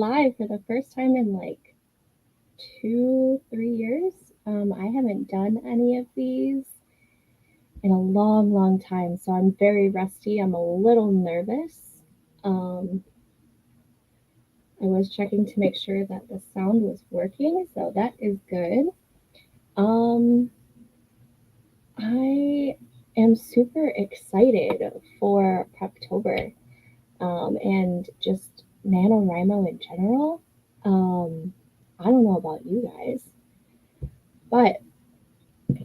live for the first time in like 2, 3 years. I haven't done any of these in a long, long time, so I'm very rusty. I'm a little nervous. Um, I was checking to make sure that the sound was working, so that is good. Um, I am super excited for Preptober and just Nanowrimo in general. Um, I don't know about you guys, but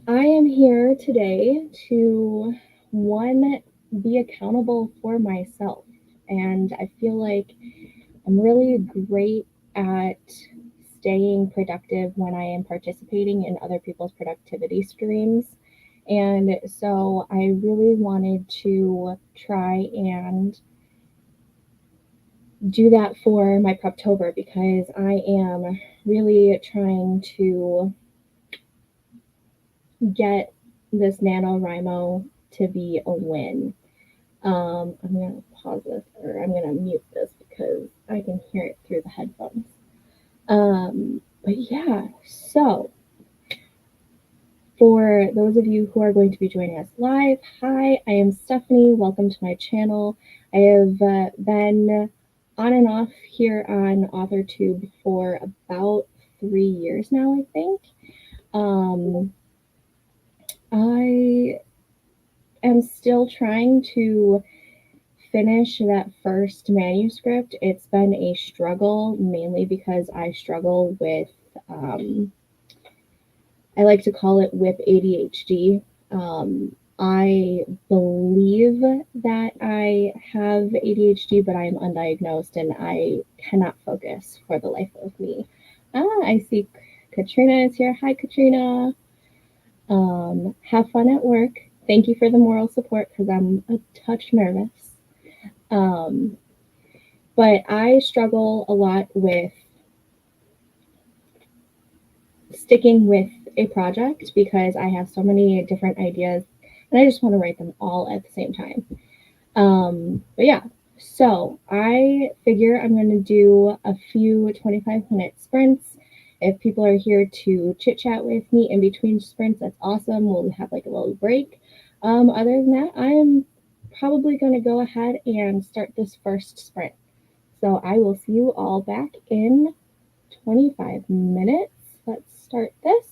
I am here today to one, be accountable for myself. And I feel like I'm really great at staying productive when I am participating in other people's productivity streams. And so I really wanted to try and do that for my Preptober because I am really trying to get this NaNoWriMo to be a win. I'm gonna pause this or I'm gonna mute this because I can hear it through the headphones. But yeah, so for those of you who are going to be joining us live, hi, I am Stephanie. Welcome to my channel. I have been on and off here on AuthorTube for about 3 years now, I think. I am still trying to finish that first manuscript. It's been a struggle, mainly because I struggle with, I like to call it WIP ADHD. I believe that I have ADHD, but I am undiagnosed and I cannot focus for the life of me. I see Katrina is here. Hi, Katrina. Have fun at work. Thank you for the moral support because I'm a touch nervous. Um, but I struggle a lot with sticking with a project because I have so many different ideas and I just want to write them all at the same time. But yeah, so I figure I'm going to do a few 25-minute sprints. If people are here to chit chat with me in between sprints, that's awesome. We'll have like a little break. Other than that, I am probably going to go ahead and start this first sprint. So I will see you all back in 25 minutes. Let's start this.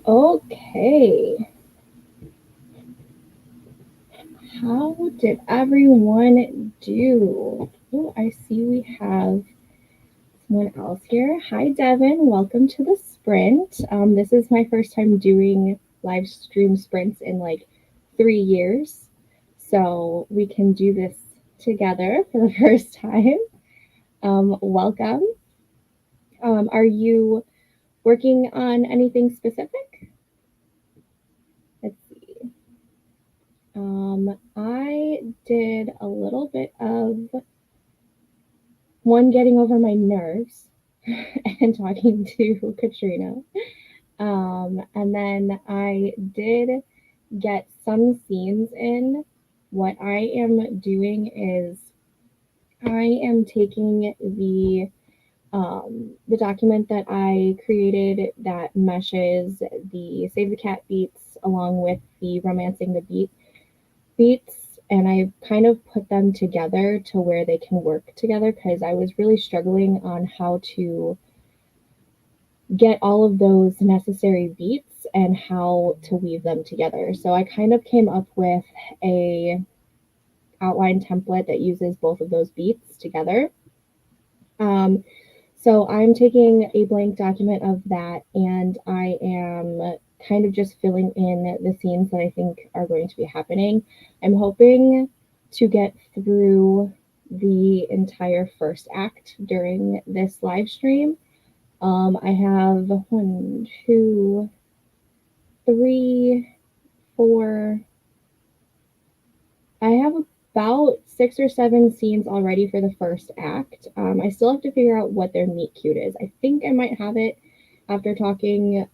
Okay. How did everyone do? Oh, I see we have someone else here. Hi, Devin. Welcome to the sprint. This is my first time doing live stream sprints in like 3 years. So we can do this together for the first time. Welcome. Are you working on anything specific? Let's see. I did a little bit of one getting over my nerves and talking to Katrina. And then I did get some scenes in. What I am doing is I am taking the document that I created that meshes the Save the Cat beats along with the Romancing the beats, and I kind of put them together to where they can work together because I was really struggling on how to get all of those necessary beats and how to weave them together. So I kind of came up with a outline template that uses both of those beats together. Um, so I'm taking a blank document of that and I am kind of just filling in the scenes that I think are going to be happening. I'm hoping to get through the entire first act during this live stream. I have one, two, three, four. I have about 6 or 7 scenes already for the first act. I still have to figure out what their meet cute is. I think I might have it after talking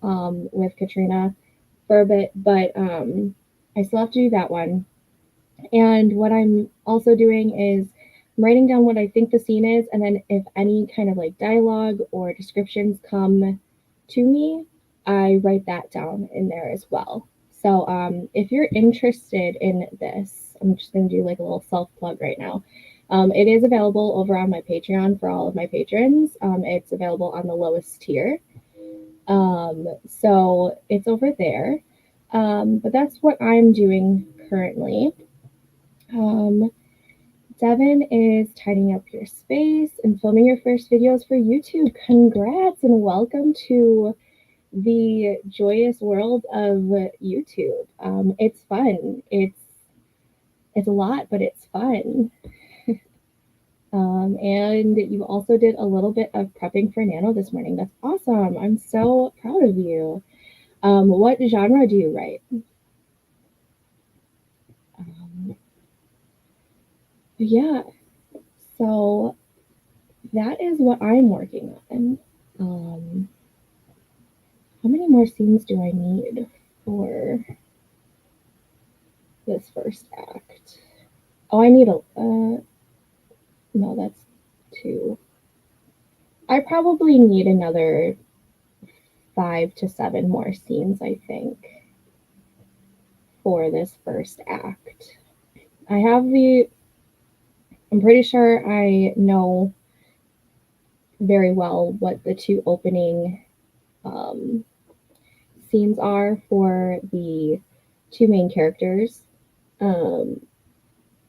with Katrina for a bit, but I still have to do that one. And what I'm also doing is I'm writing down what I think the scene is, and then if any kind of like dialogue or descriptions come to me, I write that down in there as well. So if you're interested in this, I'm just going to do like a little self plug right now. It is available over on my Patreon for all of my patrons. It's available on the lowest tier. So it's over there. But that's what I'm doing currently. Um, Devin is tidying up your space and filming your first videos for YouTube. Congrats and welcome to the joyous world of YouTube. It's fun. It's a lot, but it's fun. And you also did a little bit of prepping for Nano this morning. That's awesome. I'm so proud of you. What genre do you write? Um, yeah, so that is what I'm working on. How many more scenes do I need for this first act? Oh, I need no, that's 2. I probably need another 5 to 7 more scenes, I think, for this first act. I'm pretty sure I know very well what the 2 opening um, scenes are for the 2 main characters.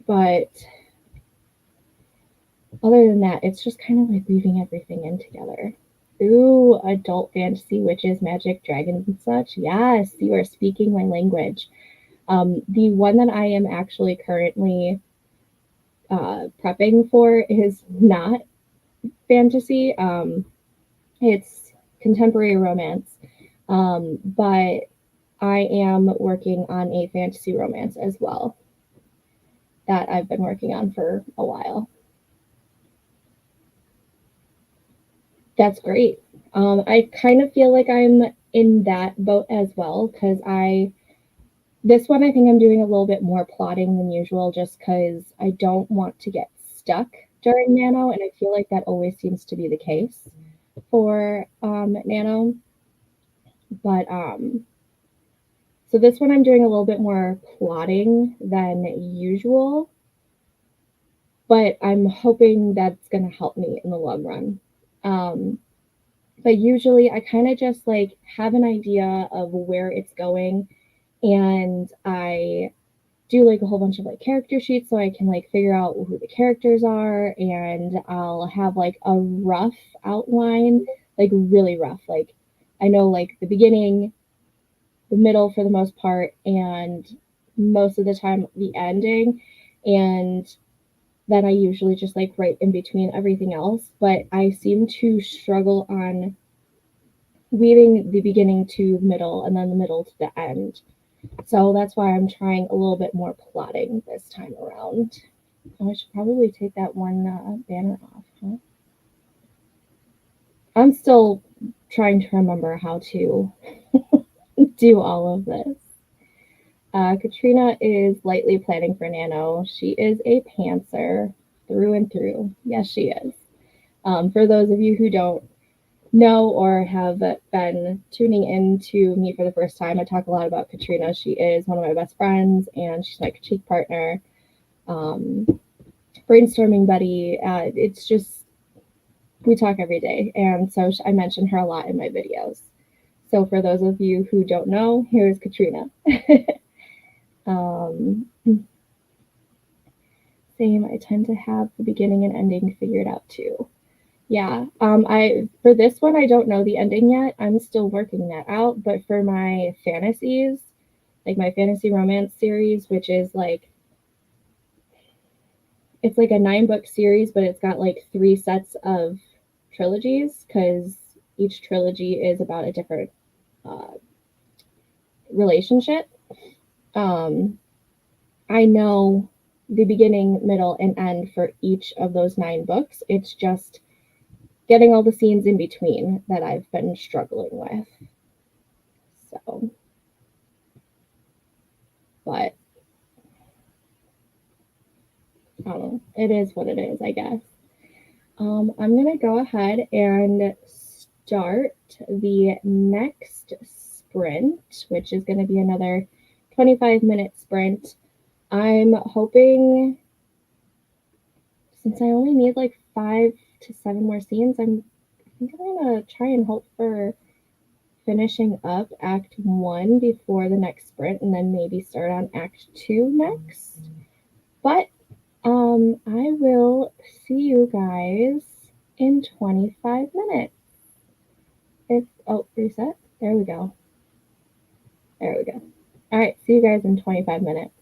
But other than that, it's just kind of like weaving everything in together. Ooh, adult fantasy, witches, magic, dragons, and such. Yes, you are speaking my language. The one that I am actually currently prepping for is not fantasy. It's contemporary romance. But I am working on a fantasy romance as well that I've been working on for a while. That's great. I kind of feel like I'm in that boat as well because this one I think I'm doing a little bit more plotting than usual just because I don't want to get stuck during Nano, and I feel like that always seems to be the case for Nano. But so this one I'm doing a little bit more plotting than usual, but I'm hoping that's going to help me in the long run. But usually I kind of just like have an idea of where it's going, and I do like a whole bunch of like character sheets so I can like figure out who the characters are, and I'll have like a rough outline, like really rough. Like I know like the beginning, the middle for the most part, and most of the time the ending. And then I usually just like write in between everything else. But I seem to struggle on weaving the beginning to middle and then the middle to the end. So that's why I'm trying a little bit more plotting this time around. Oh, I should probably take that one banner off, huh? I'm still trying to remember how to do all of this. Katrina is lightly planning for Nano. She is a pantser through and through. Yes, she is. For those of you who don't know or have been tuning in to me for the first time, I talk a lot about Katrina. She is one of my best friends, and she's my critique partner, brainstorming buddy. It's just, we talk every day. And so I mention her a lot in my videos. So for those of you who don't know, here's Katrina. um, Same, I tend to have the beginning and ending figured out too. Yeah, I for this one I don't know the ending yet. I'm still working that out. But for my fantasies, like my fantasy romance series, which is like it's like a 9-book series, but it's got like 3 sets of trilogies because each trilogy is about a different uh, relationship. Um, I know the beginning, middle, and end for each of those 9 books. It's just getting all the scenes in between that I've been struggling with. So, but I don't know. It is what it is, I guess. I'm going to go ahead and start the next sprint, which is going to be another 25-minute sprint. I'm hoping, since I only need like 5 to 7 more scenes, I think I'm going to try and hope for finishing up Act 1 before the next sprint, and then maybe start on Act 2 next. But I will see you guys in 25 minutes. Reset. There we go. There we go. All right, see you guys in 25 minutes.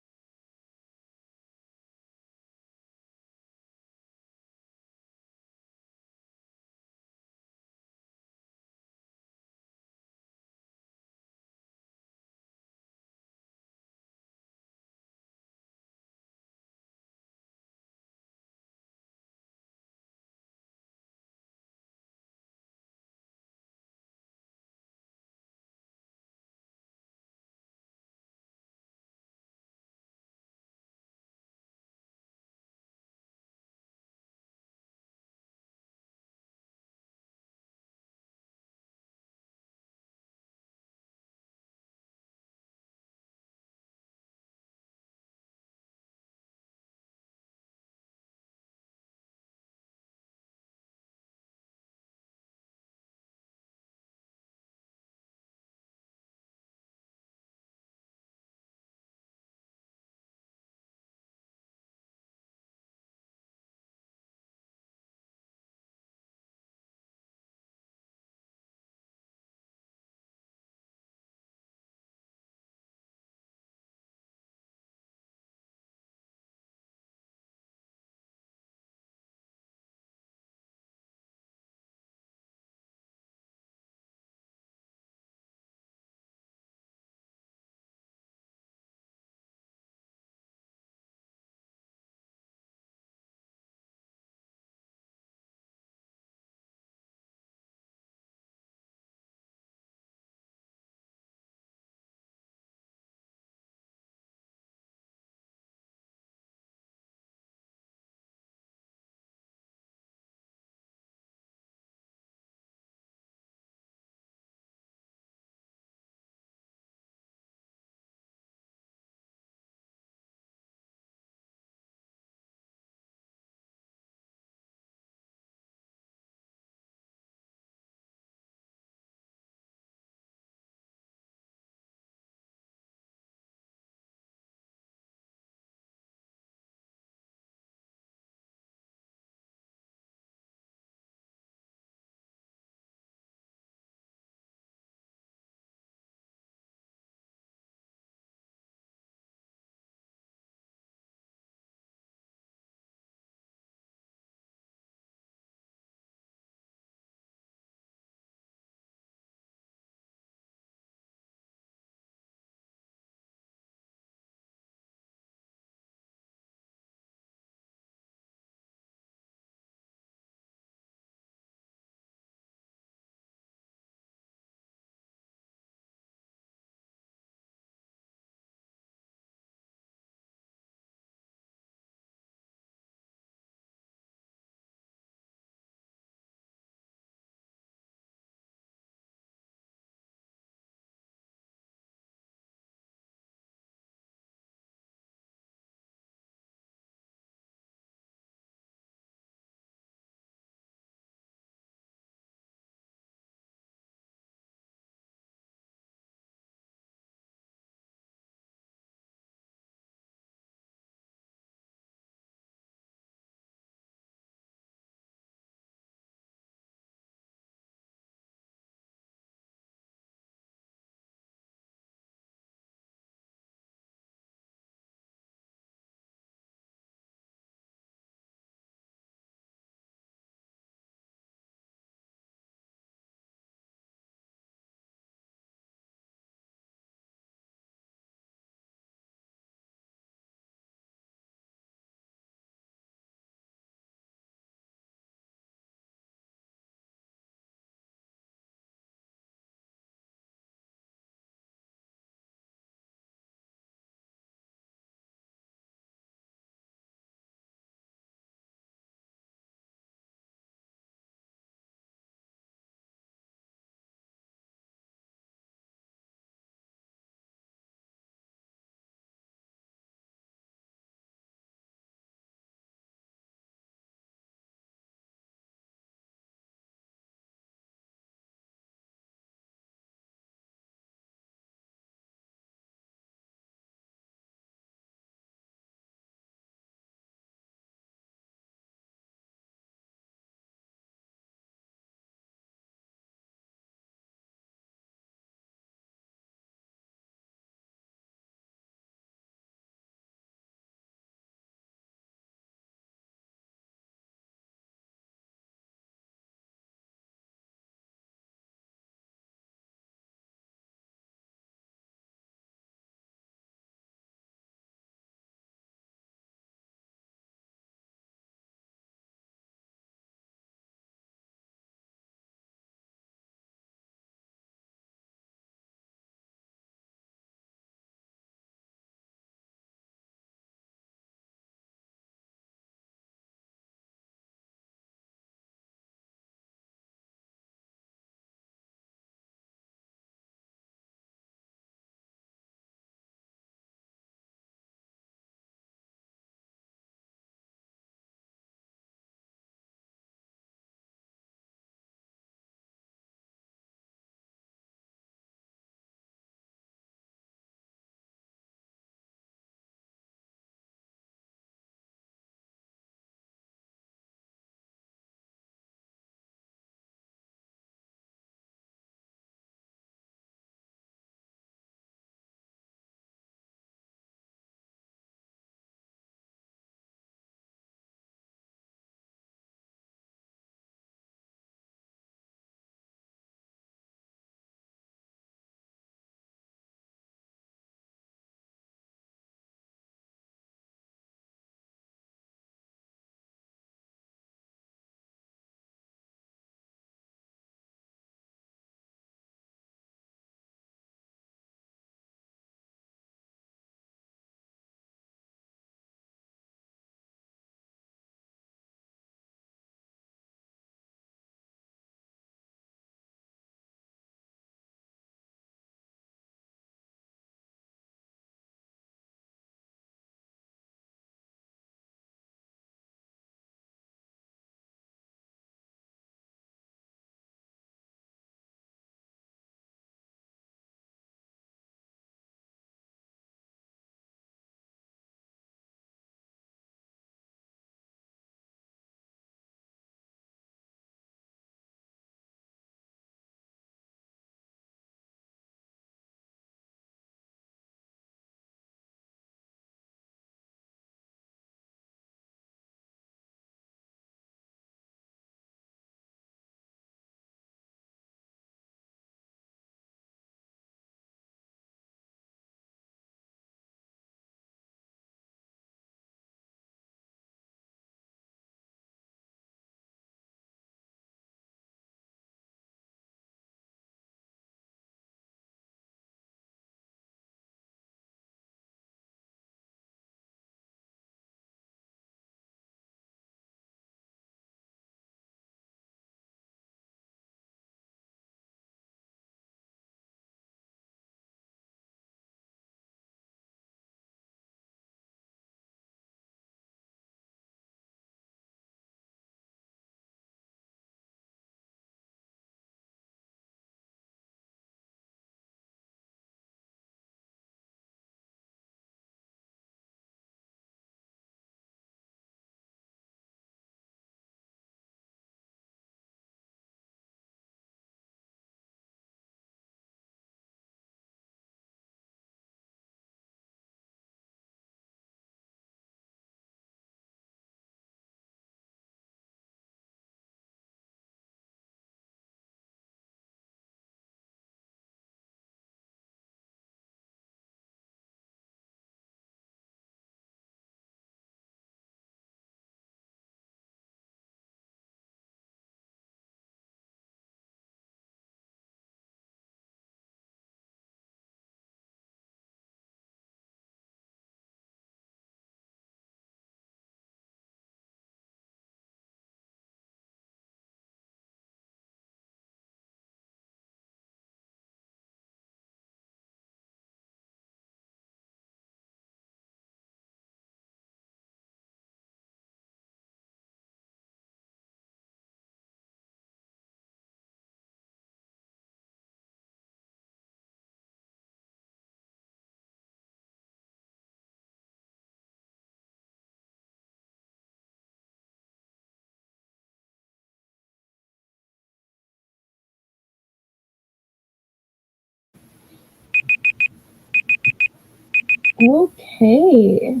Okay.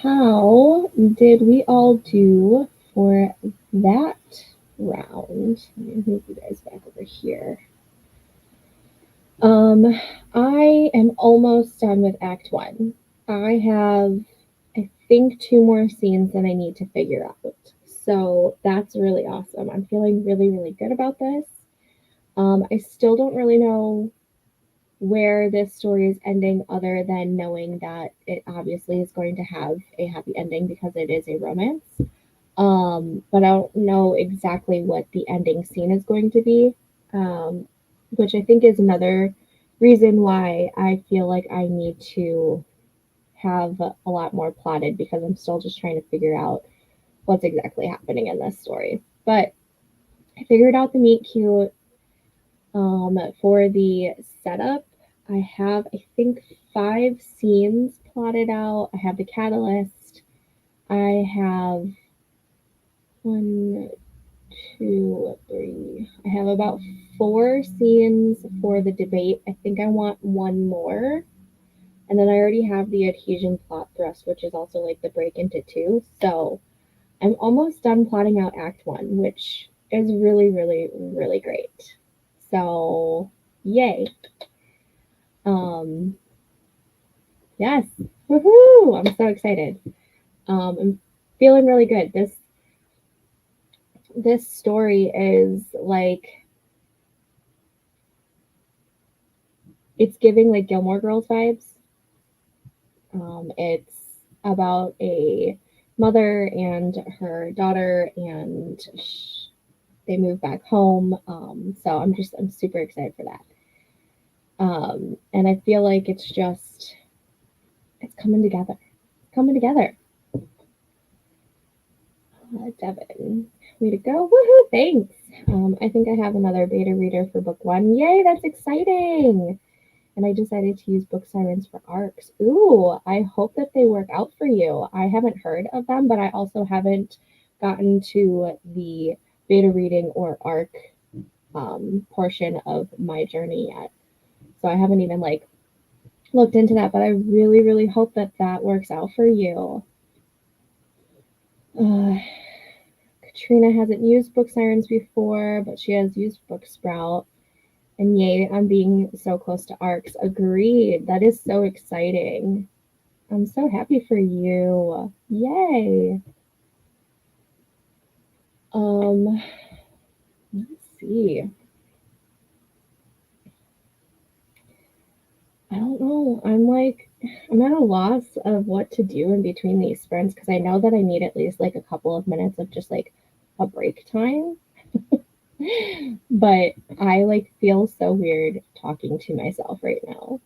How did we all do for that round? Let me move you guys back over here. Um, I am almost done with Act 1. I have, I think, 2 more scenes that I need to figure out. So that's really awesome. I'm feeling really, really good about this. I still don't really know where this story is ending other than knowing that it obviously is going to have a happy ending because it is a romance. But I don't know exactly what the ending scene is going to be, which I think is another reason why I feel like I need to have a lot more plotted because I'm still just trying to figure out what's exactly happening in this story. But I figured out the meet cute. For the setup, I have, I think, 5 scenes plotted out. I have the catalyst. I have 1, 2, 3. I have about 4 scenes for the debate. I think I want 1 more. And then I already have the adhesion plot thrust, which is also like the break into 2. So I'm almost done plotting out Act 1, which is really, really, really great. So, yay. Um, yes. Woohoo! I'm so excited. I'm feeling really good. This story is like it's giving like Gilmore Girls vibes. It's about a mother and her daughter, and they move back home. So I'm super excited for that. And I feel like it's coming together. Coming together. Devin, way to go. Woohoo, thanks. I think I have another beta reader for book 1. Yay, that's exciting. And I decided to use book sirens for arcs. Ooh, I hope that they work out for you. I haven't heard of them, but I also haven't gotten to the beta reading or arc portion of my journey yet. So I haven't even like looked into that, but I really, really hope that that works out for you. Katrina hasn't used book sirens before, but she has used book sprout. And yay, I'm being so close to arcs. Agreed. That is so exciting. I'm so happy for you. Yay. Let's see. I don't know. I'm at a loss of what to do in between these sprints because I know that I need at least like a couple of minutes of just like a break time. But I like feel so weird talking to myself right now.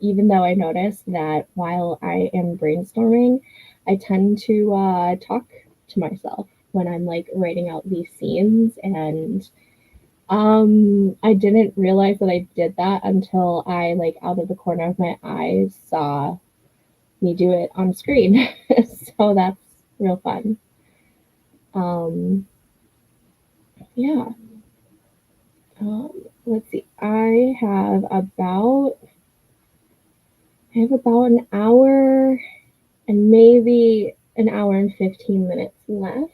Even though I notice that while I am brainstorming, I tend to talk to myself when I'm like writing out these scenes, and I didn't realize that I did that until I like out of the corner of my eye saw me do it on screen. So that's real fun. Um, yeah. Let's see. I have about an hour and maybe an hour and 15 minutes left.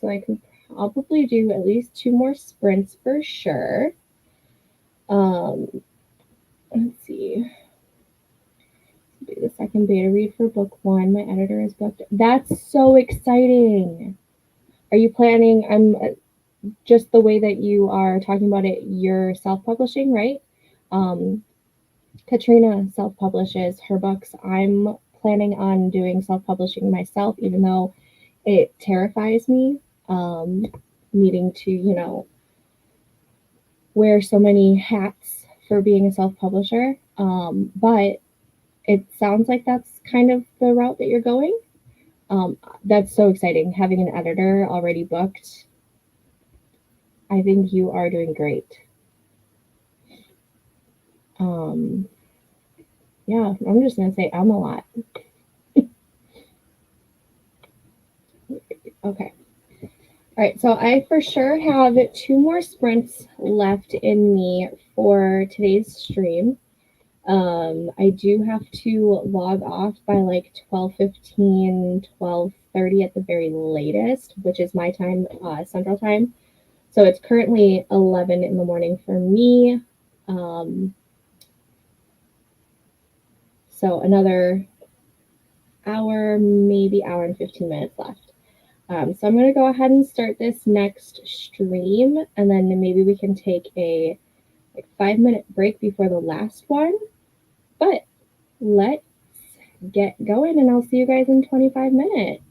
So I can probably do at least 2 more sprints for sure. Let's see. Do the second beta read for book 1. My editor is booked. That's so exciting. Are you planning? Just the way that you are talking about it, you're self publishing, right? Um, Katrina self publishes her books. I'm planning on doing self publishing myself, even though it terrifies me, needing to, wear so many hats for being a self publisher. But it sounds like that's kind of the route that you're going. That's so exciting. Having an editor already booked, I think you are doing great. Um, yeah, I'm just going to say I'm a lot. Okay. All right, so I for sure have 2 more sprints left in me for today's stream. I do have to log off by like 12:15, 12:30 at the very latest, which is my time, Central Time. So it's currently 11 in the morning for me. Um, so another hour, maybe hour and 15 minutes left. So I'm going to go ahead and start this next stream, and then maybe we can take a like 5-minute break before the last one. But let's get going, and I'll see you guys in 25 minutes.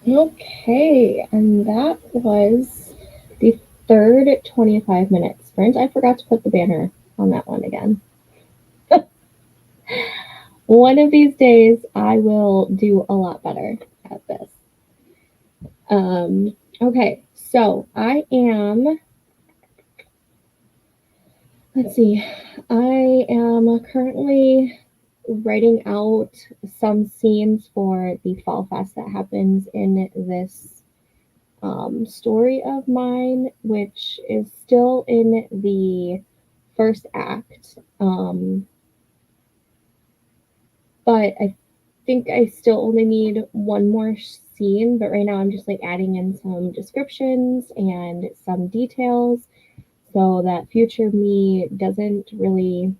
Okay, and that was the third 25-minute sprint. I forgot to put the banner on that one again. One of these days, I will do a lot better at this. Okay, so let's see, I am currently writing out some scenes for the Fall Fest that happens in this story of mine, which is still in the first act. But I think I still only need one more scene, but right now I'm just like adding in some descriptions and some details so that future me doesn't really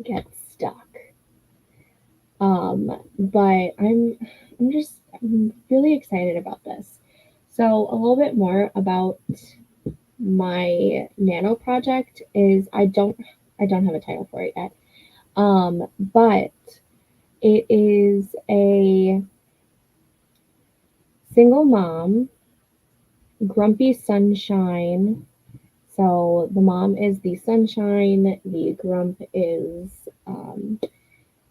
get stuck. But I'm really excited about this. So a little bit more about my nano project is I don't have a title for it yet. But it is a single mom, grumpy sunshine. So the mom is the sunshine, the grump is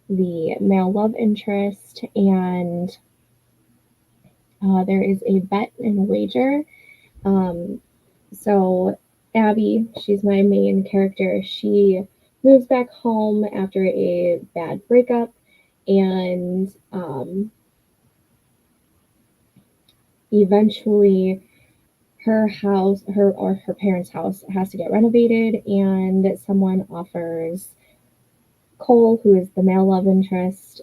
the male love interest, and there is a bet and a wager. Um, so Abby, she's my main character. She moves back home after a bad breakup, and eventually her parents' house has to get renovated, and someone offers Cole, who is the male love interest,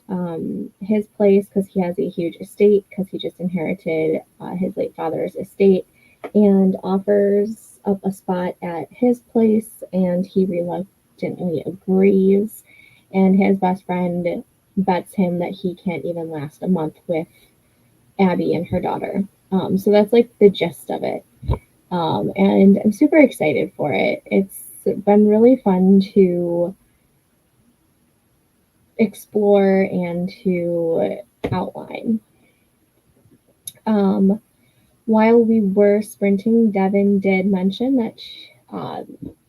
his place because he has a huge estate because he just inherited his late father's estate, and offers up a spot at his place, and he reluctantly agrees. And his best friend bets him that he can't even last a month with Abby and her daughter. So that's like the gist of it. And I'm super excited for it. It's been really fun to explore and to outline. Um, while we were sprinting, Devin did mention that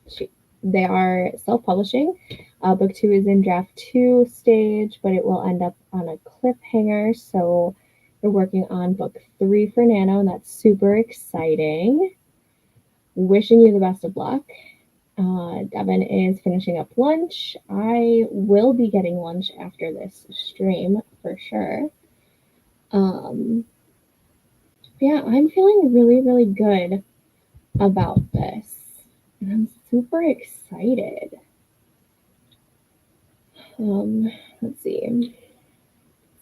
she, they are self publishing. Book two is in draft two stage, but it will end up on a cliffhanger. So we're working on book three for Nano, and that's super exciting. Wishing you the best of luck. Devin is finishing up lunch. I will be getting lunch after this stream for sure. Um, yeah, I'm feeling really, really good about this. And I'm super excited. Let's see.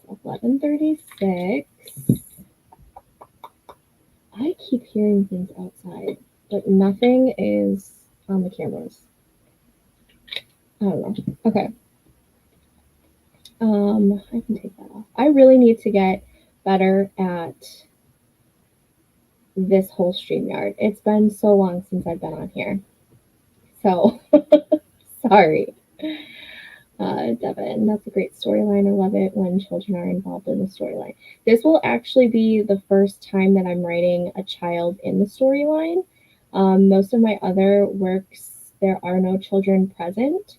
11:36. I keep hearing things outside, but nothing is on the cameras. I don't know. Okay. I can take that off. I really need to get better at this whole StreamYard. It's been so long since I've been on here. So, sorry. Devin, that's a great storyline. I love it when children are involved in the storyline. This will actually be the first time that I'm writing a child in the storyline. Most of my other works, there are no children present.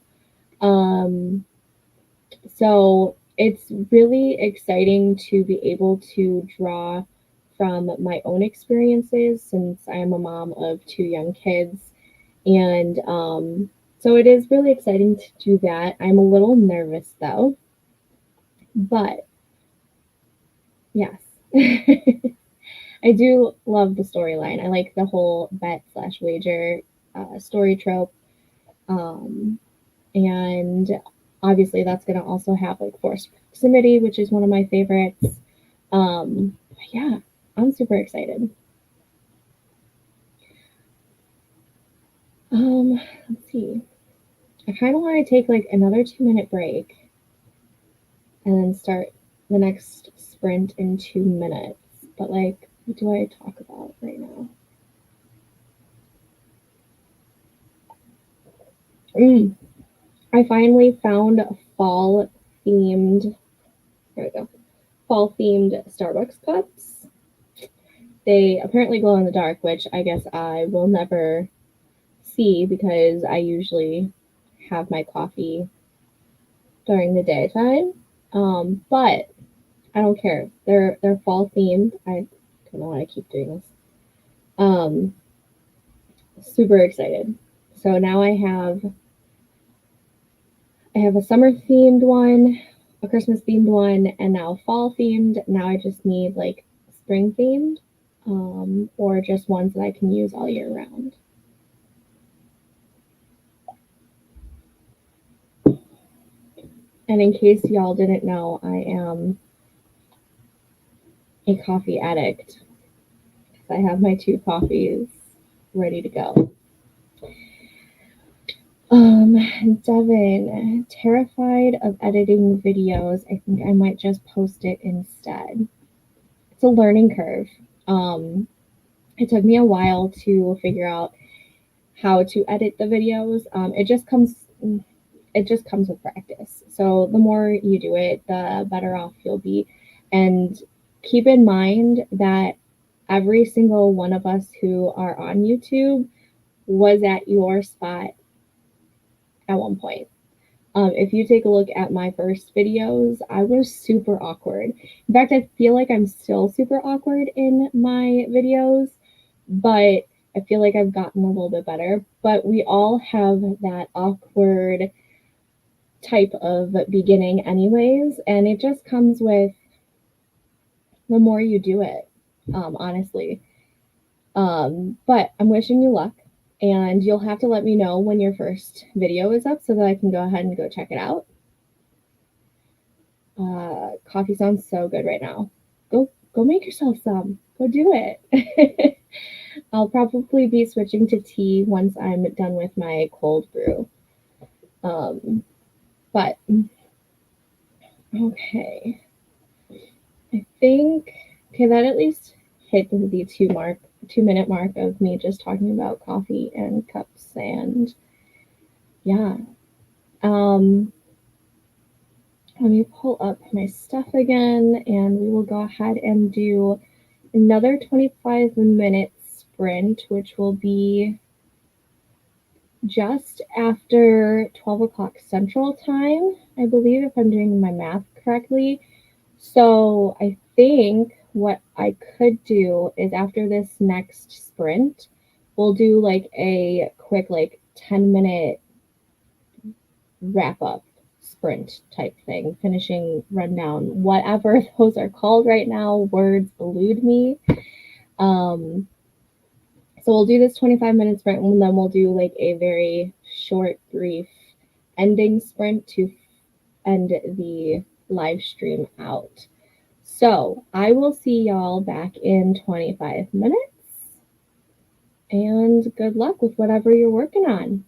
So it's really exciting to be able to draw from my own experiences since I am a mom of two young kids. And so it is really exciting to do that. I'm a little nervous though, but yes. I do love the storyline. I like the whole bet slash wager story trope. Um, and obviously that's going to also have like forced proximity, which is one of my favorites. Yeah, I'm super excited. Let's see. I kind of want to take like another 2 minute break and then start the next sprint in 2 minutes. But like, what do I talk about right now? I finally found a fall themed. There we go. fall themed Starbucks cups. They apparently glow in the dark, which I guess I will never see because I usually have my coffee during the daytime. But I don't care. They're fall themed. I don't know why I keep doing this. Um, Super excited. So now I have a summer themed one, a Christmas themed one, and now fall themed. Now I just need like spring themed, or just ones that I can use all year round. And in case y'all didn't know, I am a coffee addict. I have my two coffees ready to go. Devin, terrified of editing videos. I think I might just post it instead. It's a learning curve. Um, it took me a while to figure out how to edit the videos. It just comes with practice. So the more you do it, the better off you'll be. And keep in mind that every single one of us who are on YouTube was at your spot at one point. If you take a look at my first videos, I was super awkward. In fact, I feel like I'm still super awkward in my videos, but I feel like I've gotten a little bit better. But we all have that awkward type of beginning, anyways, and it just comes with the more you do it, honestly. But I'm wishing you luck, and you'll have to let me know when your first video is up so that I can go ahead and go check it out. Coffee sounds so good right now. Go make yourself some. Go do it. I'll probably be switching to tea once I'm done with my cold brew. But okay, I think okay that at least hit the 2 minute mark of me just talking about coffee and cups and yeah. Um, Let me pull up my stuff again, and we will go ahead and do another 25-minute sprint, which will be just after 12 o'clock Central Time, I believe, if I'm doing my math correctly. So I think what I could do is after this next sprint, we'll do like a quick, like 10-minute wrap up sprint type thing, finishing rundown, whatever those are called right now. Words elude me. Um, so we'll do this 25-minute sprint and then we'll do like a very short, brief ending sprint to end the live stream out. So I will see y'all back in 25 minutes and good luck with whatever you're working on.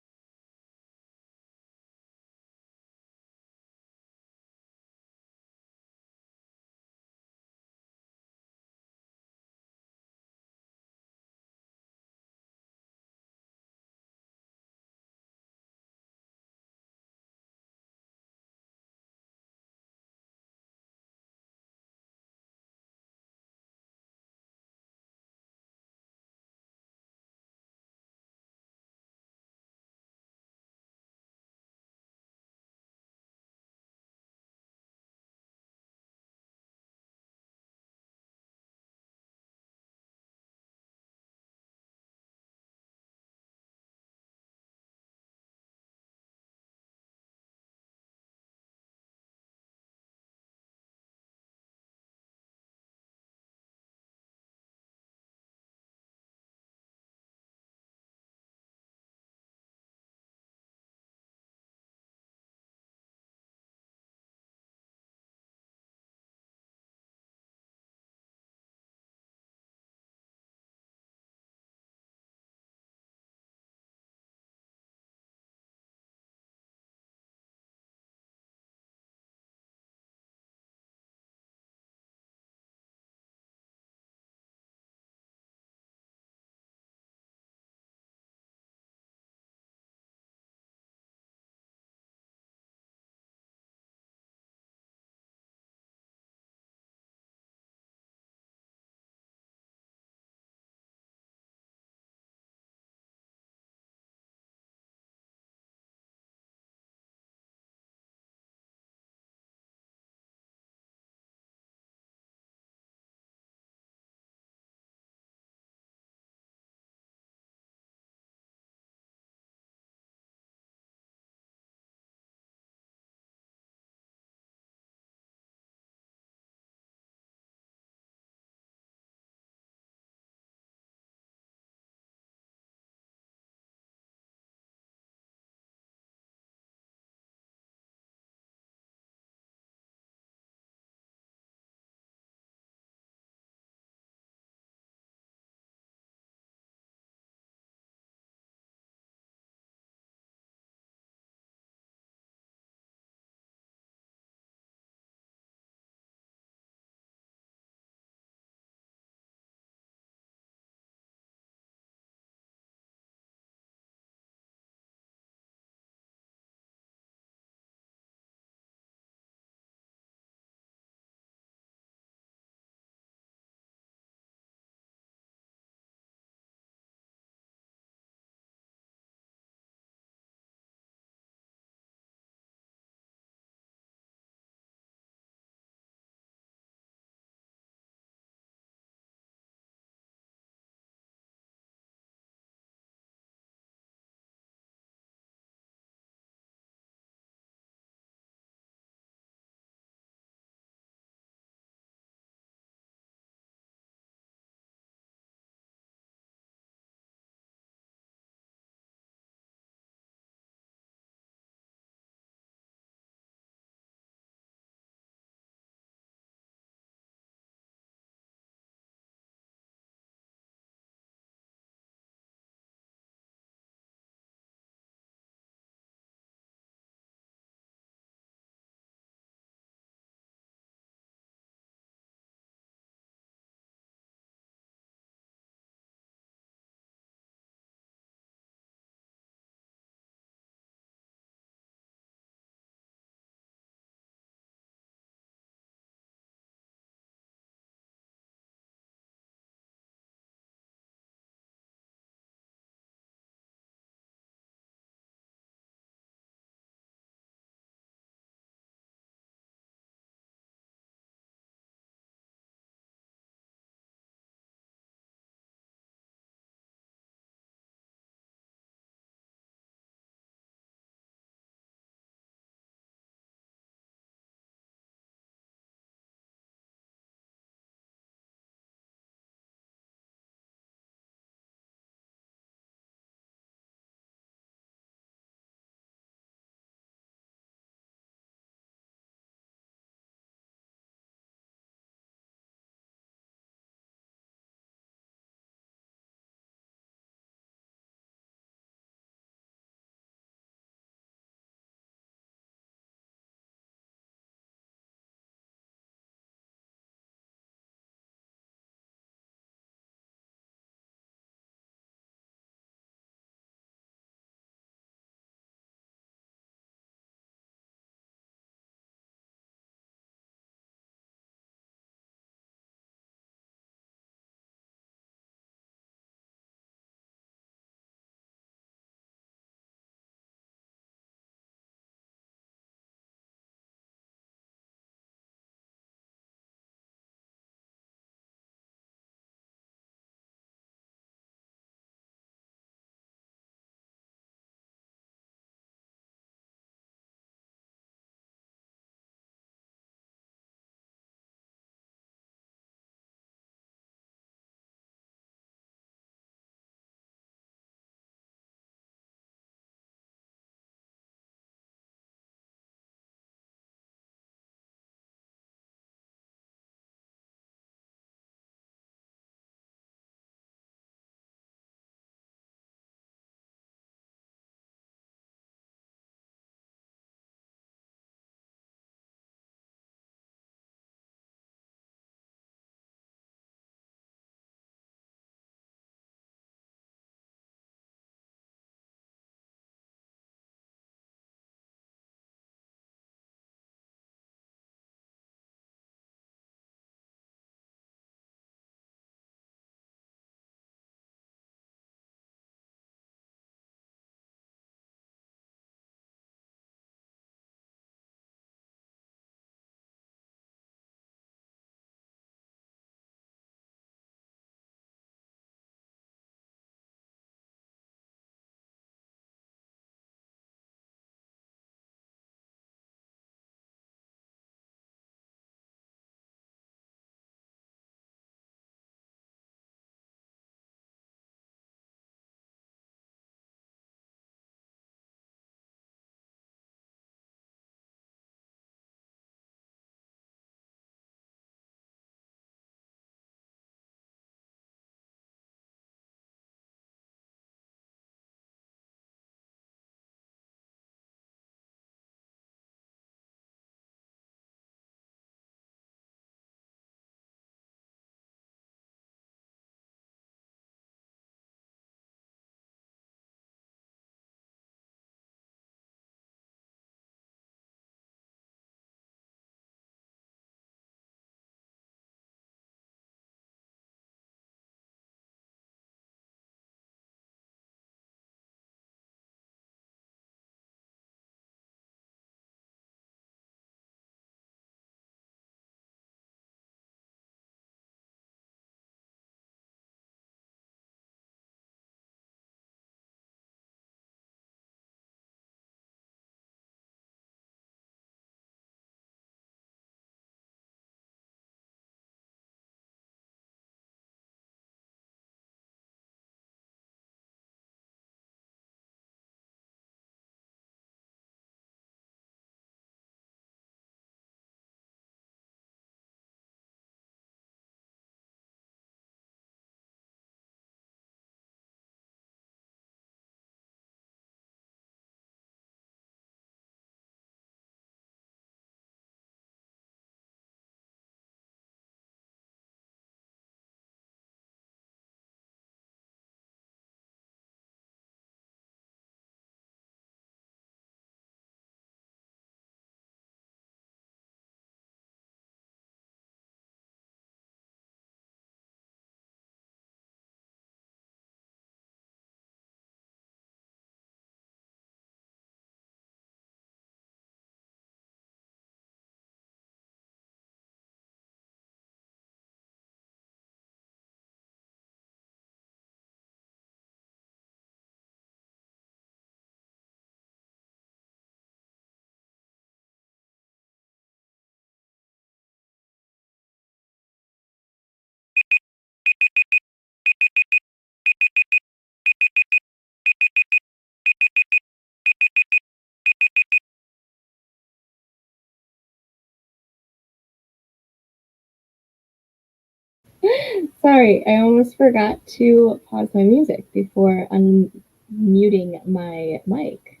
Sorry, I almost forgot to pause my music before unmuting my mic.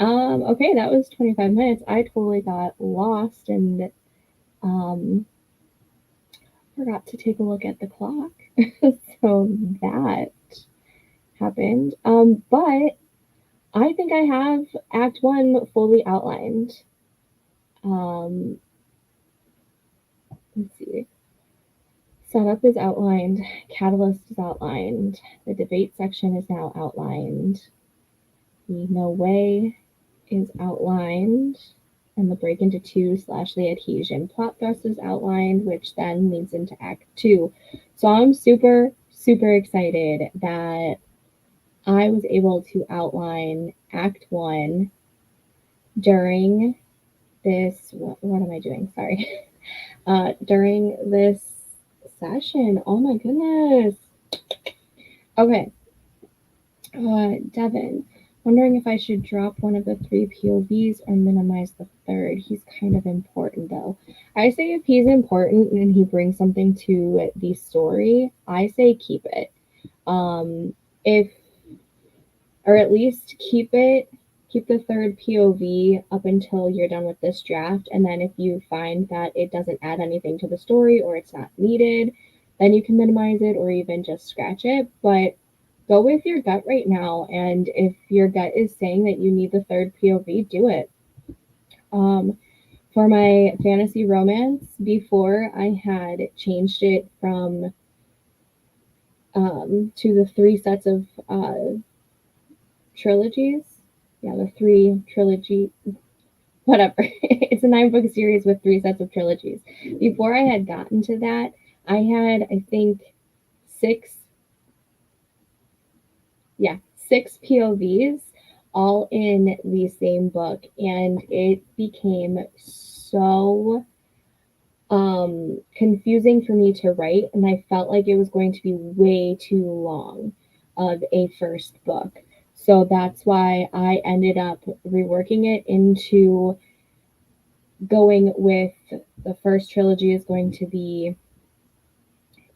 Okay, that was 25 minutes. I totally got lost and um, forgot to take a look at the clock. So that happened. But I think I have Act One fully outlined. Um, let's see. Setup is outlined, catalyst is outlined, the debate section is now outlined, the no way is outlined, and the break into two / the adhesion plot thrust is outlined, which then leads into Act Two. So I'm super, super excited that I was able to outline Act One during this. What am I doing? Sorry. During this session. Oh my goodness. Okay. Devin, wondering if I should drop one of the three POVs or minimize the third. He's kind of important though. I say if he's important and he brings something to the story, I say keep it. If or at least keep the third POV up until you're done with this draft, and then if you find that it doesn't add anything to the story or it's not needed, then you can minimize it or even just scratch it. But go with your gut right now, and if your gut is saying that you need the third POV, do it. For my fantasy romance, before I had changed it from to the three sets of trilogies. Yeah, the three trilogy, whatever. It's a 9-book series with three sets of trilogies. Before I had gotten to that, I had, I think, six POVs all in the same book, and it became so confusing for me to write, and I felt like it was going to be way too long of a first book. So that's why I ended up reworking it into going with the first trilogy is going to be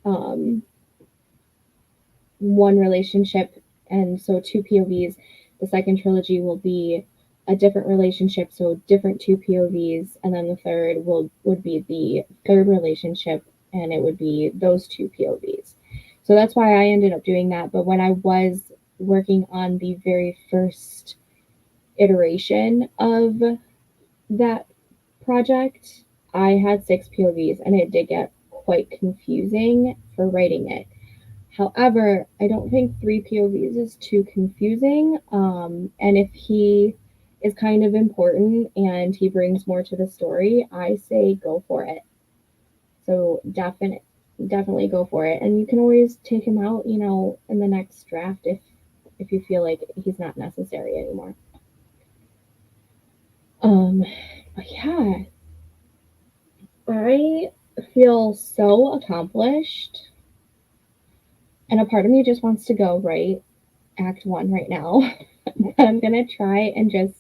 one relationship, and so two POVs. The second trilogy will be a different relationship, so different two POVs, and then the third would be the third relationship, and it would be those two POVs. So that's why I ended up doing that. But when I was working on the very first iteration of that project, I had 6 POVs, and it did get quite confusing for writing it. However, I don't think 3 POVs is too confusing. And if he is kind of important and he brings more to the story, I say go for it. So definitely go for it. And you can always take him out, in the next draft if you feel like he's not necessary anymore. But yeah, I feel so accomplished. And a part of me just wants to go write Act One right now. I'm gonna try and just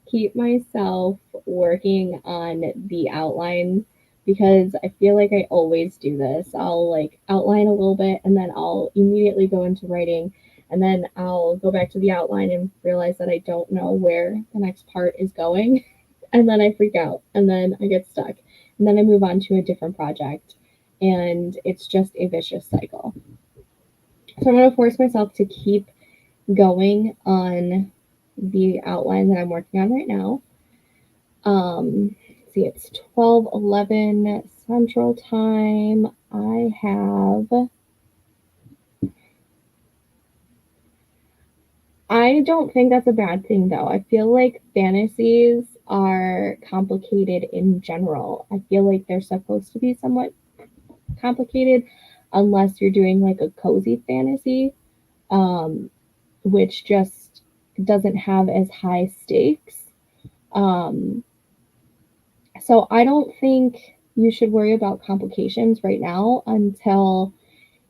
keep myself working on the outline because I feel like I always do this. I'll like outline a little bit and then I'll immediately go into writing, and then I'll go back to the outline and realize that I don't know where the next part is going. And then I freak out and then I get stuck. And then I move on to a different project. And it's just a vicious cycle. So I'm going to force myself to keep going on the outline that I'm working on right now. See, it's 12:11 Central Time. I don't think that's a bad thing though. I feel like fantasies are complicated in general. I feel like they're supposed to be somewhat complicated unless you're doing like a cozy fantasy, which just doesn't have as high stakes. So I don't think you should worry about complications right now until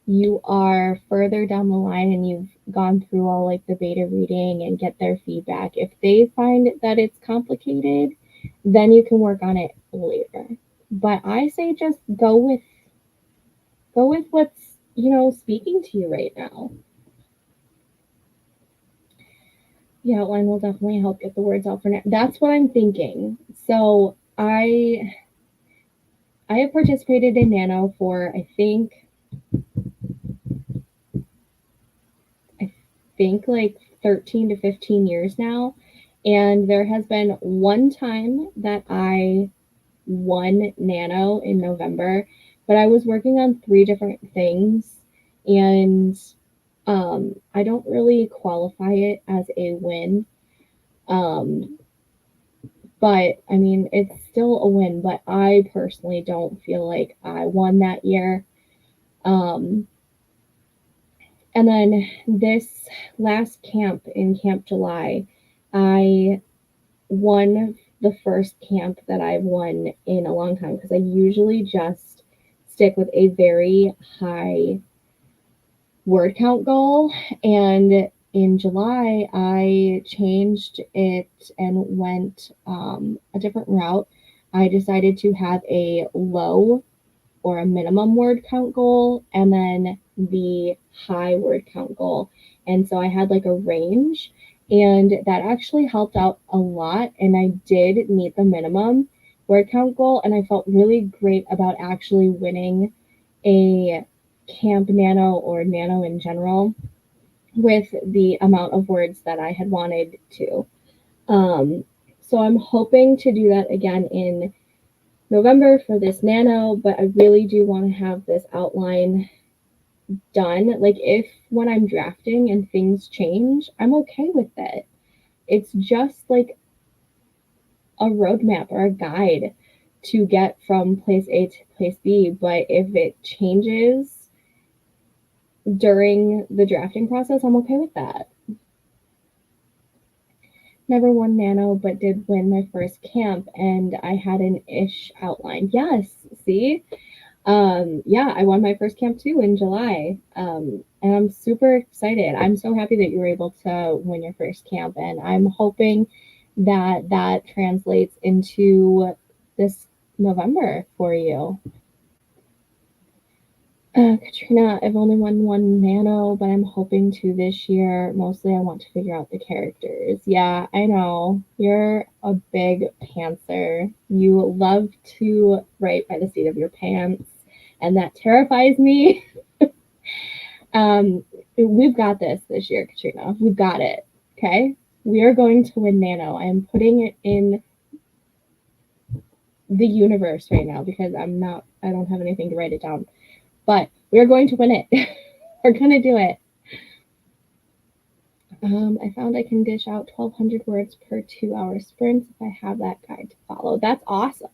you are further down the line and you've gone through all like the beta reading and get their feedback. If they find that it's complicated, then you can work on it later. But I say just go with go with what's, speaking to you right now. The outline will definitely help get the words out for now. That's what I'm thinking. So I have participated in Nano for I think like 13 to 15 years now. And there has been one time that I won Nano in November, but I was working on three different things, and I don't really qualify it as a win. Um, but I mean, it's still a win, but I personally don't feel like I won that year. Um, and then this last camp in Camp July, I won the first camp that I've won in a long time because I usually just stick with a very high word count goal. And in July, I changed it and went a different route. I decided to have a low or a minimum word count goal and then the high word count goal. And so I had like a range, and that actually helped out a lot. And I did meet the minimum word count goal, and I felt really great about actually winning a Camp Nano or Nano in general with the amount of words that I had wanted to. Um, so I'm hoping to do that again in November for this Nano, but I really do want to have this outline done. Like, if when I'm drafting and things change, I'm okay with it. It's just like a roadmap or a guide to get from place A to place B. But if it changes during the drafting process, I'm okay with that. Never won Nano, but did win my first camp, and I had an ish outline. Yes, see? Yeah, I won my first camp too in July. And I'm super excited. I'm so happy that you were able to win your first camp, and I'm hoping that that translates into this November for you. Katrina, I've only won one Nano, but I'm hoping to this year. Mostly, I want to figure out the characters. Yeah, I know. You're a big pantser. You love to write by the seat of your pants, and that terrifies me. We've got this year, Katrina. We've got it. Okay? We are going to win Nano. I am putting it in the universe right now because I don't have anything to write it down. But we're going to win it. We're going to do it. I found I can dish out 1,200 words per 2-hour sprints if I have that guide to follow. That's awesome.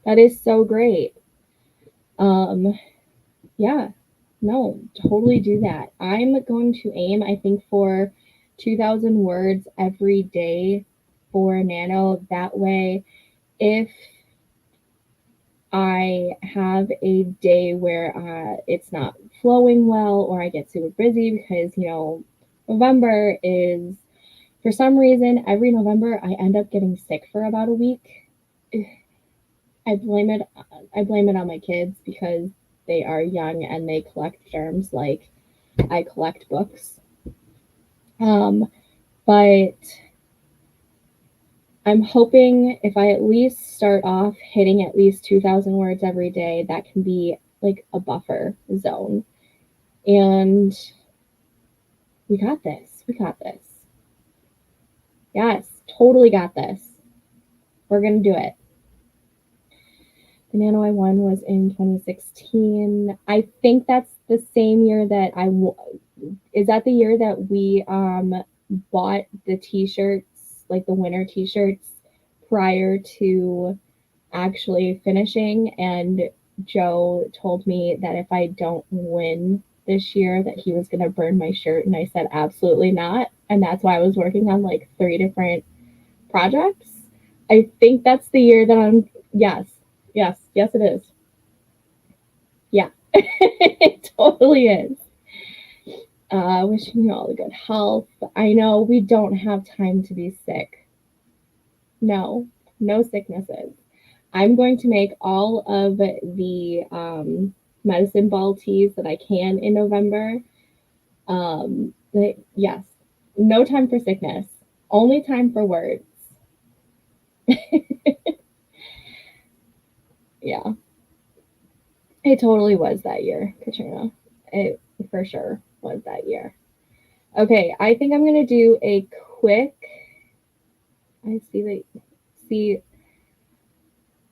That is so great. Yeah, no, totally do that. I'm going to aim, I think, for 2,000 words every day for Nano. That way, if I have a day where it's not flowing well or I get super busy because, November is, for some reason, every November I end up getting sick for about a week. I blame it on my kids because they are young and they collect germs like I collect books. But I'm hoping if I at least start off hitting at least 2,000 words every day, that can be like a buffer zone. And we got this. We got this. Yes, totally got this. We're going to do it. The Nano I won was in 2016. I think that's the same year that is that the year that we bought the t-shirts, like the winter t-shirts, prior to actually finishing, and Joe told me that if I don't win this year that he was going to burn my shirt, and I said absolutely not, and that's why I was working on like 3 different projects. I think that's the year that yes it is. Yeah. It totally is. Wishing you all the good health. I know we don't have time to be sick. No sicknesses. I'm going to make all of the medicine ball teas that I can in November. But yes, no time for sickness, only time for words. Yeah, it totally was that year, Katrina. It for sure was that year. Okay, I think I'm gonna do a quick. I see that. See,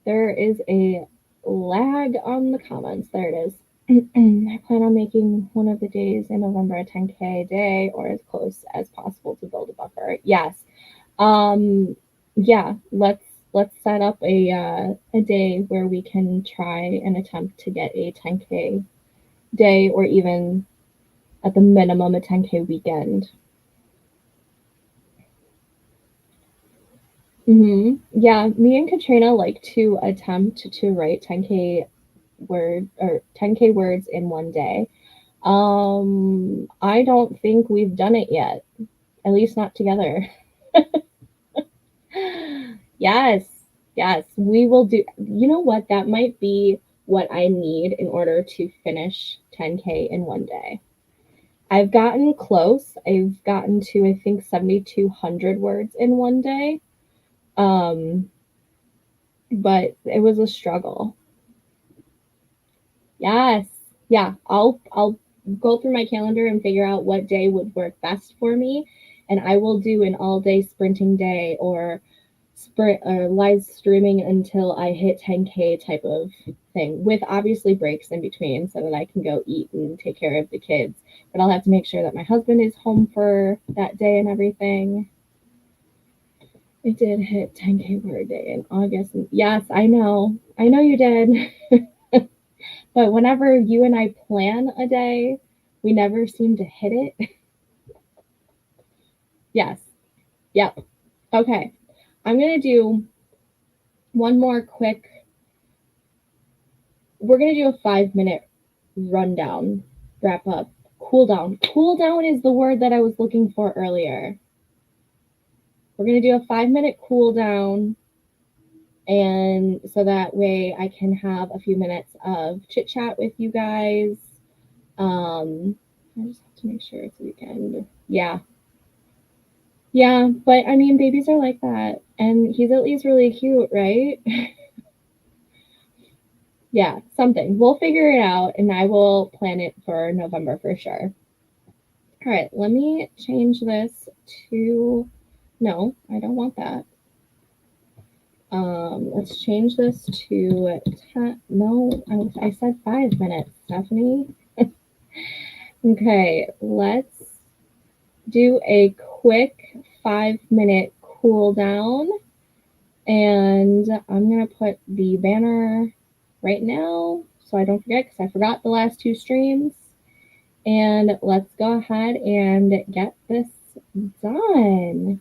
there is a lag on the comments. There it is. I plan on making one of the days in November a 10K day or as close as possible to build a buffer. Yes. Um, yeah, let's set up a day where we can try and attempt to get a 10K day or even at the minimum a 10K weekend. Yeah, me and Katrina like to attempt to write 10K words in one day. I don't think we've done it yet, at least not together. Yes, yes, we will do. You know what? That might be what I need in order to finish 10K in one day. I've gotten close. I've gotten to, I think, 7,200 words in one day. Um, but it was a struggle. Yes. Yeah, I'll go through my calendar and figure out what day would work best for me, and I will do an all-day sprinting day or sprint or live streaming until I hit 10K type of thing with obviously breaks in between so that I can go eat and take care of the kids. But I'll have to make sure that my husband is home for that day and everything. I did hit 10K word day in August. Yes, I know. I know you did. But whenever you and I plan a day, we never seem to hit it. Yes. Yep. Okay. I'm going to do one more quick. We're going to do a 5 minute rundown, wrap up, cool down. Cool down is the word that I was looking for earlier. We're going to do a 5 minute cool down. And so that way I can have a few minutes of chit chat with you guys. I just have to make sure it's weekend. Yeah. Yeah. But I mean, babies are like that. And he's at least really cute, right? Yeah, something. We'll figure it out and I will plan it for November for sure. All right, let me change this to, no, I don't want that. Let's change this to 10, no, I said 5 minutes, Stephanie. Okay, let's do a quick 5 minute cool down. And I'm going to put the banner right now so I don't forget because I forgot the last two streams. And let's go ahead and get this done.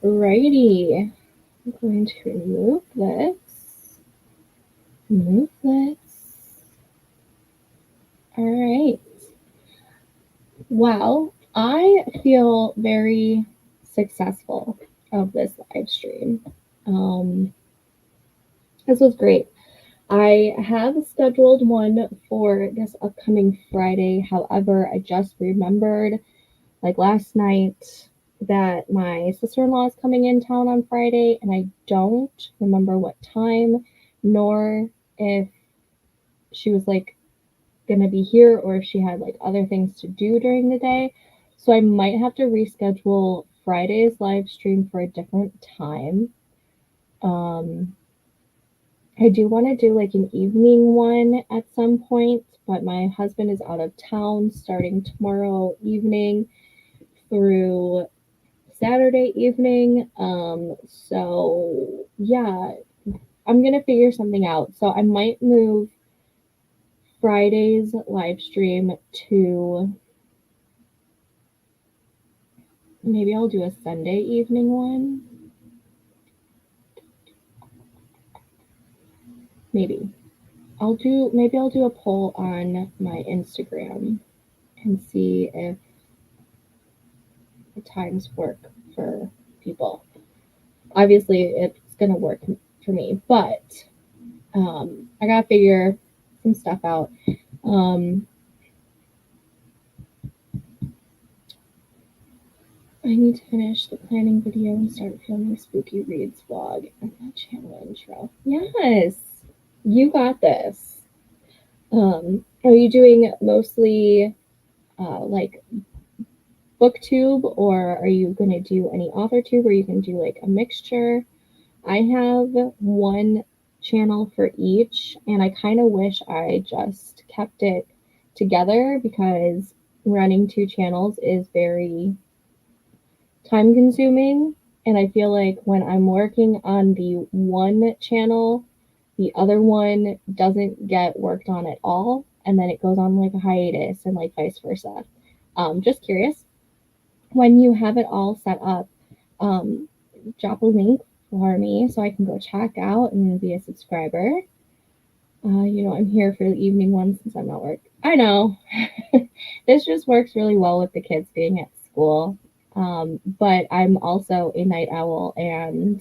Alrighty. I'm going to remove this. Move this. Alright. Well, I feel very successful of this live stream. This was great. I have scheduled one for this upcoming Friday. However, I just remembered, like last night, that my sister-in-law is coming in town on Friday, and I don't remember what time, nor if she was like gonna be here or if she had like other things to do during the day. So I might have to reschedule Friday's live stream for a different time. I do want to do like an evening one at some point, but my husband is out of town starting tomorrow evening through Saturday evening. So yeah, I'm gonna figure something out. So I might move Friday's live stream to, maybe I'll do a Sunday evening one. Maybe I'll do a poll on my Instagram and see if the times work for people. Obviously, it's gonna work for me, but I gotta figure some stuff out. I need to finish the planning video and start filming Spooky Reads vlog and that channel intro. Yes, you got this. Are you doing mostly like booktube, or are you going to do any author tube, or you can do like a mixture? I have one channel for each, and I kind of wish I just kept it together because running two channels is very time consuming, and I feel like when I'm working on the one channel, the other one doesn't get worked on at all, and then it goes on like a hiatus and like vice versa. Just curious, when you have it all set up, drop a link for me so I can go check out and be a subscriber. I'm here for the evening one since I'm at work. I know. This just works really well with the kids being at school. But I'm also a night owl, and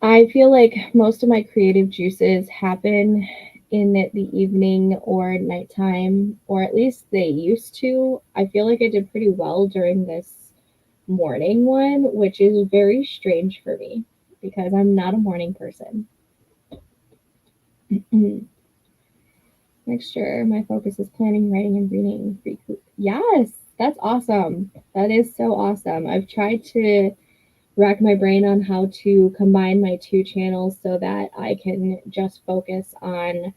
I feel like most of my creative juices happen in the evening or nighttime, or at least they used to. I feel like I did pretty well during this morning one, which is very strange for me because I'm not a morning person. Next year, my focus is planning, writing, and reading. Yes, that's awesome. That is so awesome. I've tried to rack my brain on how to combine my two channels so that I can just focus on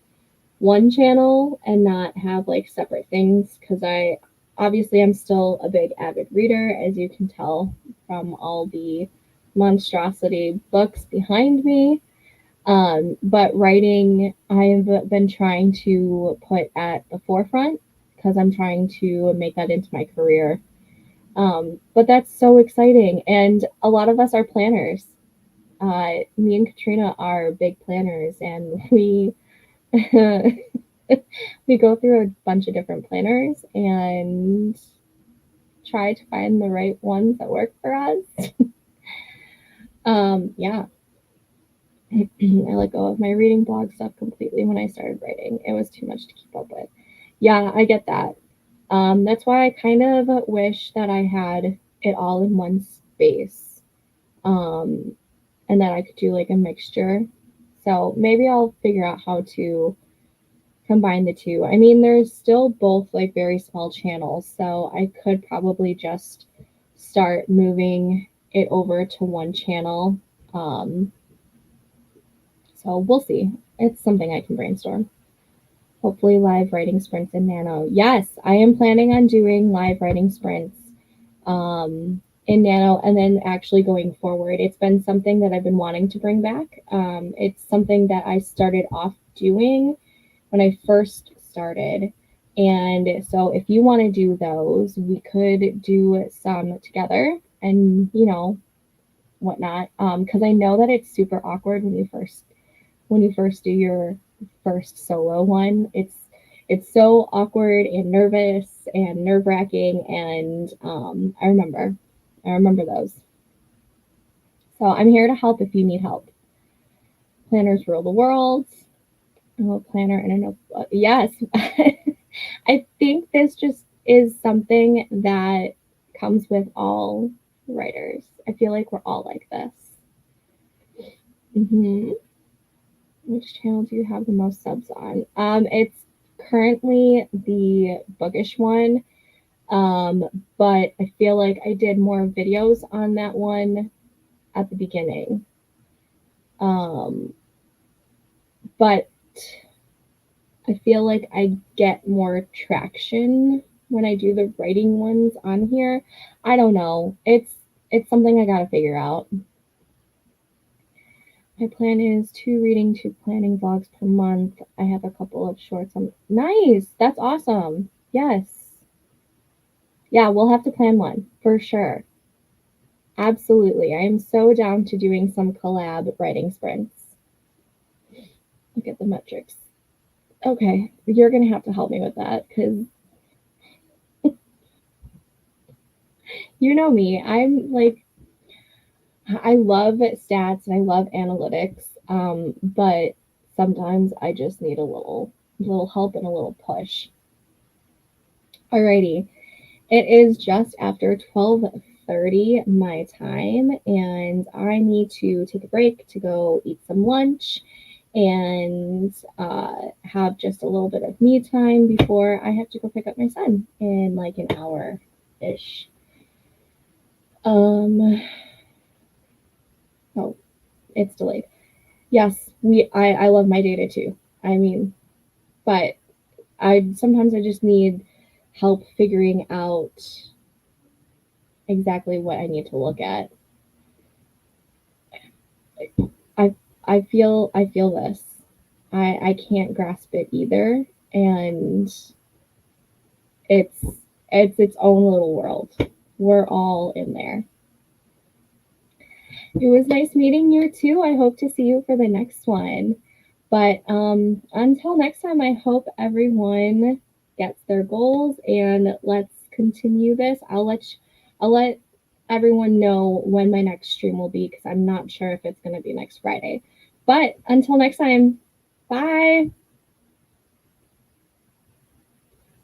one channel and not have like separate things, because I'm still a big avid reader, as you can tell from all the monstrosity books behind me. But writing, I've been trying to put at the forefront because I'm trying to make that into my career. But that's so exciting. And a lot of us are planners. Me and Katrina are big planners, and we we go through a bunch of different planners and try to find the right ones that work for us. Yeah. I let go of my reading blog stuff completely when I started writing. It was too much to keep up with. Yeah, I get that. That's why I kind of wish that I had it all in one space, and that I could do like a mixture. So maybe I'll figure out how to combine the two. I mean, there's still both like very small channels, so I could probably just start moving it over to one channel. So we'll see. It's something I can brainstorm. Hopefully live writing sprints in Nano. Yes, I am planning on doing live writing sprints in Nano, and then actually going forward. It's been something that I've been wanting to bring back. It's something that I started off doing when I first started. And so if you want to do those, we could do some together. and whatnot. Because I know that it's super awkward when you first do your first solo one. It's so awkward and nervous and nerve wracking, and I remember those. So I'm here to help if you need help. Planners rule the world. I'm a planner and a notebook. Yes, I think this just is something that comes with all writers. I feel like we're all like this. Hmm. Which channel do you have the most subs on? It's currently the bookish one, but I feel like I did more videos on that one at the beginning. Um, but I feel like I get more traction when I do the writing ones on here. I don't know. It's something I gotta figure out. My plan is 2 reading, 2 planning vlogs per month. I have a couple of shorts. Nice. That's awesome. Yes. Yeah, we'll have to plan one for sure. Absolutely. I am so down to doing some collab writing sprints. Look at the metrics. Okay, you're gonna have to help me with that because you know me. I'm like, I love stats and I love analytics, but sometimes I just need a little help and a little push. Alrighty, it is just after 12:30 my time, and I need to take a break to go eat some lunch and have just a little bit of me time before I have to go pick up my son in like an hour ish. Um, oh, it's delayed. Yes, I love my data too. I mean, but I just need help figuring out exactly what I need to look at. I I feel this. I can't grasp it either, and it's it's its own little world. We're all in there. It was nice meeting you too. I hope to see you for the next one. But until next time, I hope everyone gets their goals and let's continue this. I'll let everyone know when my next stream will be because I'm not sure if it's going to be next Friday. But until next time, bye.